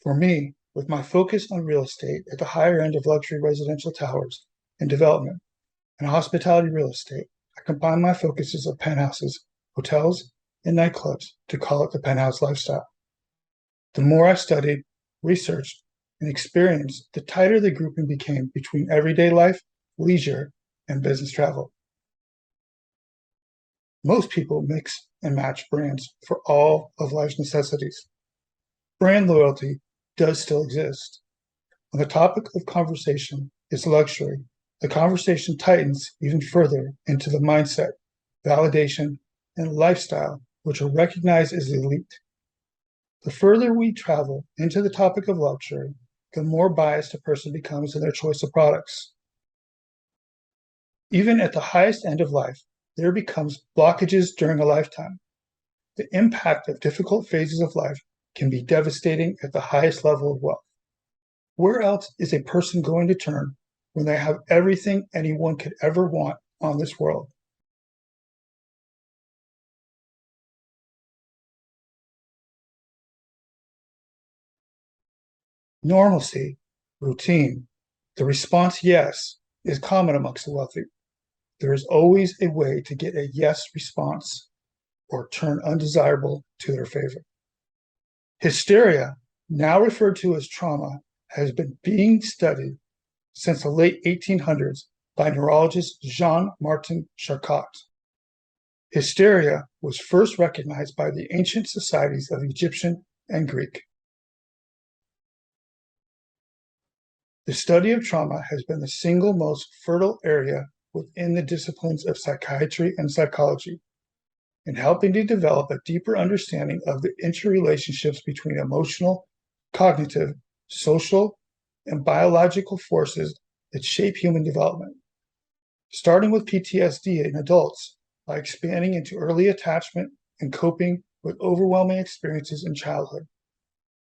For me, with my focus on real estate at the higher end of luxury residential towers and development and hospitality real estate, I combine my focuses of penthouses, hotels, and nightclubs to call it the penthouse lifestyle. The more I studied, researched, and experienced, the tighter the grouping became between everyday life, leisure, and business travel. Most people mix and match brands for all of life's necessities. Brand loyalty does still exist. When the topic of conversation is luxury, the conversation tightens even further into the mindset, validation, and lifestyle which are recognized as elite. The further we travel into the topic of luxury, the more biased a person becomes in their choice of products. Even at the highest end of life, there becomes blockages during a lifetime. The impact of difficult phases of life can be devastating at the highest level of wealth. Where else is a person going to turn when they have everything anyone could ever want on this world? Normalcy, routine, the response yes is common amongst the wealthy. There is always a way to get a yes response or turn undesirable to their favor. Hysteria, now referred to as trauma, has been being studied since the late 1800s by neurologist Jean-Martin Charcot. Hysteria was first recognized by the ancient societies of Egyptian and Greek. The study of trauma has been the single most fertile area within the disciplines of psychiatry and psychology, in helping to develop a deeper understanding of the interrelationships between emotional, cognitive, social, and biological forces that shape human development. Starting with PTSD in adults by expanding into early attachment and coping with overwhelming experiences in childhood.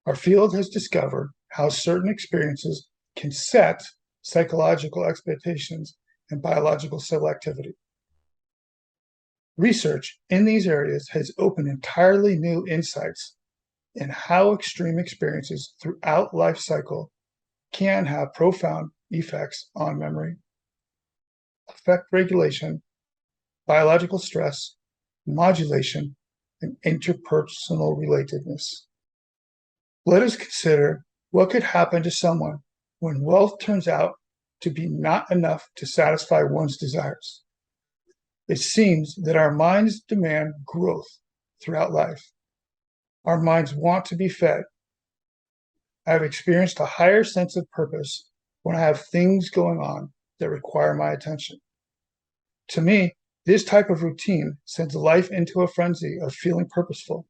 Our field has discovered how certain experiences can set psychological expectations and biological cell activity. Research in these areas has opened entirely new insights in how extreme experiences throughout life cycle can have profound effects on memory, affect regulation, biological stress, modulation, and interpersonal relatedness. Let us consider what could happen to someone when wealth turns out to be not enough to satisfy one's desires. It seems that our minds demand growth throughout life. Our minds want to be fed. I have experienced a higher sense of purpose when I have things going on that require my attention. To me, this type of routine sends life into a frenzy of feeling purposeful.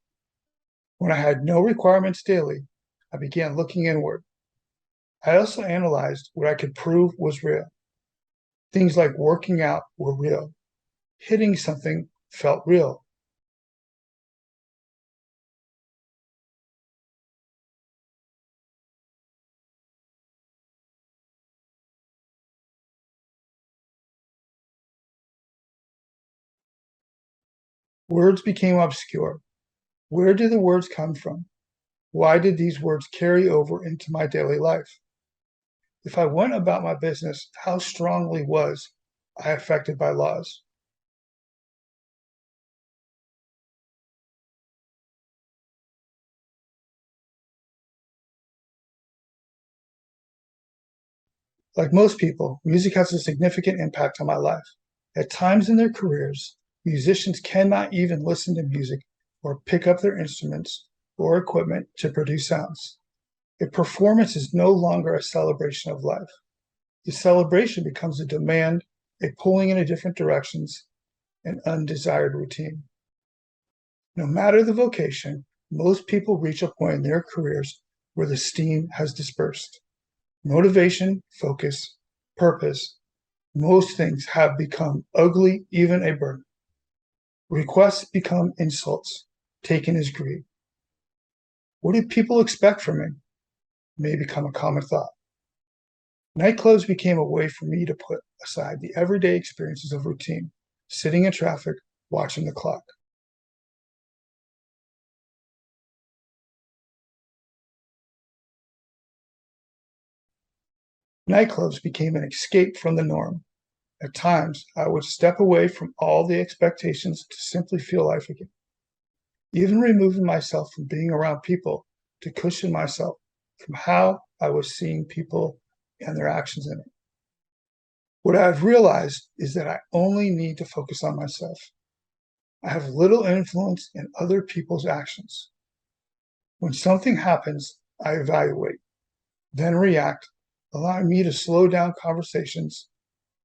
When I had no requirements daily, I began looking inward. I also analyzed what I could prove was real. Things like working out were real. Hitting something felt real. Words became obscure. Where did the words come from? Why did these words carry over into my daily life? If I went about my business, how strongly was I affected by laws? Like most people, music has a significant impact on my life. At times in their careers, musicians cannot even listen to music or pick up their instruments or equipment to produce sounds. A performance is no longer a celebration of life. The celebration becomes a demand, a pulling in different directions, an undesired routine. No matter the vocation, most people reach a point in their careers where the steam has dispersed. Motivation, focus, purpose, most things have become ugly, even a burden. Requests become insults, taken as greed. What do people expect from me? May become a common thought. Nightclubs became a way for me to put aside the everyday experiences of routine, sitting in traffic, watching the clock. Nightclubs became an escape from the norm. At times, I would step away from all the expectations to simply feel life again, even removing myself from being around people to cushion myself from how I was seeing people and their actions in it. What I've realized is that I only need to focus on myself. I have little influence in other people's actions. When something happens, I evaluate, then react, allowing me to slow down conversations,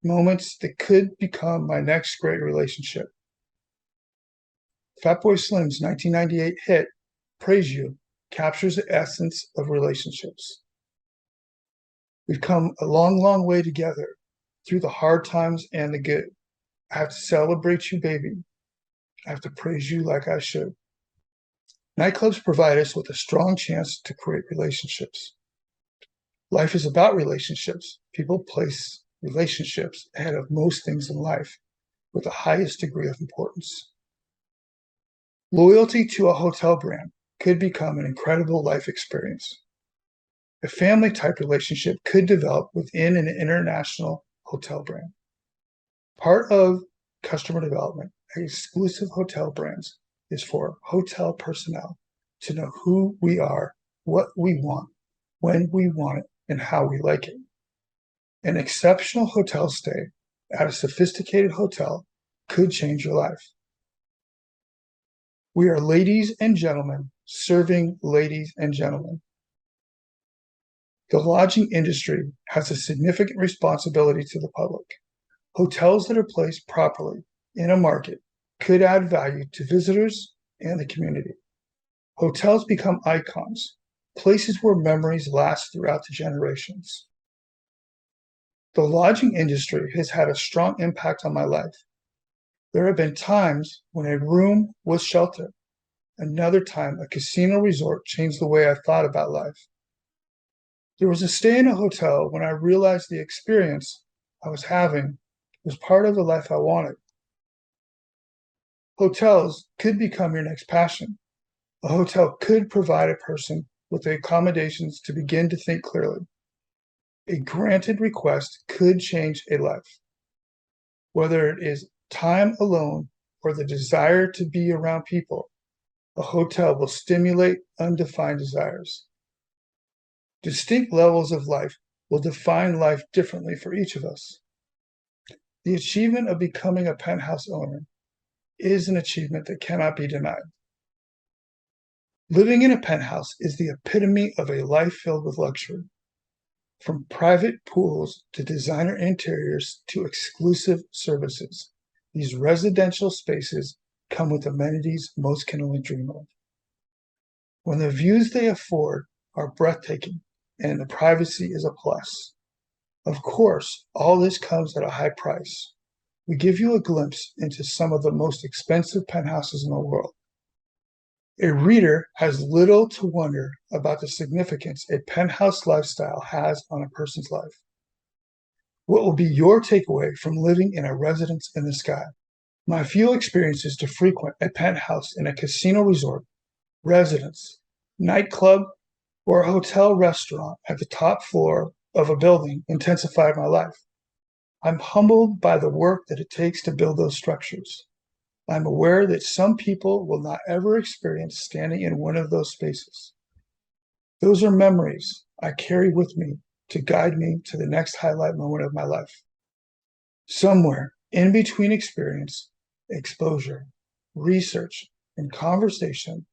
moments that could become my next great relationship. Fatboy Slim's 1998 hit, Praise You, captures the essence of relationships. We've come a long, long way together through the hard times and the good. I have to celebrate you, baby. I have to praise you like I should. Nightclubs provide us with a strong chance to create relationships. Life is about relationships. People place relationships ahead of most things in life with the highest degree of importance. Loyalty to a hotel brand could become an incredible life experience. A family-type relationship could develop within an international hotel brand. Part of customer development at exclusive hotel brands is for hotel personnel to know who we are, what we want, when we want it, and how we like it. An exceptional hotel stay at a sophisticated hotel could change your life. We are ladies and gentlemen serving ladies and gentlemen. The lodging industry has a significant responsibility to the public. Hotels that are placed properly in a market could add value to visitors and the community. Hotels become icons, places where memories last throughout the generations. The lodging industry has had a strong impact on my life. There have been times when a room was shelter. Another time, a casino resort changed the way I thought about life. There was a stay in a hotel when I realized the experience I was having was part of the life I wanted. Hotels could become your next passion. A hotel could provide a person with the accommodations to begin to think clearly. A granted request could change a life. Whether it is time alone or the desire to be around people, a hotel will stimulate undefined desires. Distinct levels of life will define life differently for each of us. The achievement of becoming a penthouse owner is an achievement that cannot be denied. Living in a penthouse is the epitome of a life filled with luxury. From private pools to designer interiors to exclusive services, these residential spaces come with amenities most can only dream of. When the views they afford are breathtaking and the privacy is a plus. Of course, all this comes at a high price. We give you a glimpse into some of the most expensive penthouses in the world. A reader has little to wonder about the significance a penthouse lifestyle has on a person's life. What will be your takeaway from living in a residence in the sky? My few experiences to frequent a penthouse in a casino resort, residence, nightclub, or a hotel restaurant at the top floor of a building intensified my life. I'm humbled by the work that it takes to build those structures. I'm aware that some people will not ever experience standing in one of those spaces. Those are memories I carry with me to guide me to the next highlight moment of my life. Somewhere in between experience, exposure, research, and conversation,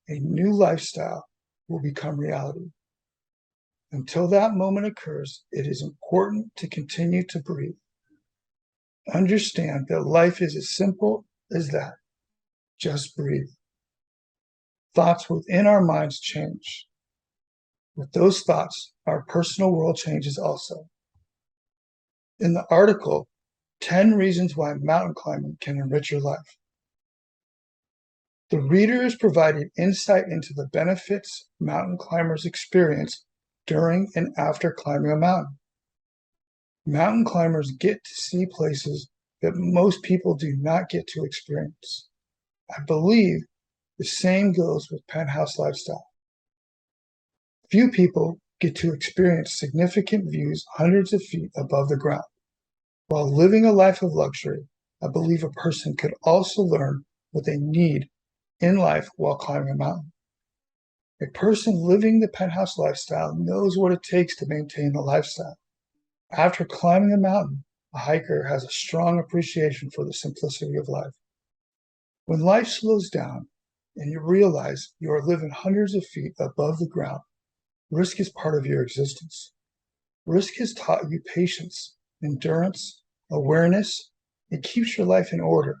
a new lifestyle will become reality. Until that moment occurs, it is important to continue to breathe. Understand that life is as simple as that. Just breathe. Thoughts within our minds change. With those thoughts, our personal world changes also. In the article, 10 Reasons Why Mountain Climbing Can Enrich Your Life, the reader is providing insight into the benefits mountain climbers experience during and after climbing a mountain. Mountain climbers get to see places that most people do not get to experience. I believe the same goes with penthouse lifestyle. Few people get to experience significant views hundreds of feet above the ground. While living a life of luxury, I believe a person could also learn what they need in life while climbing a mountain. A person living the penthouse lifestyle knows what it takes to maintain the lifestyle. After climbing a mountain, a hiker has a strong appreciation for the simplicity of life. When life slows down and you realize you are living hundreds of feet above the ground, risk is part of your existence. Risk has taught you patience, endurance, awareness. It keeps your life in order.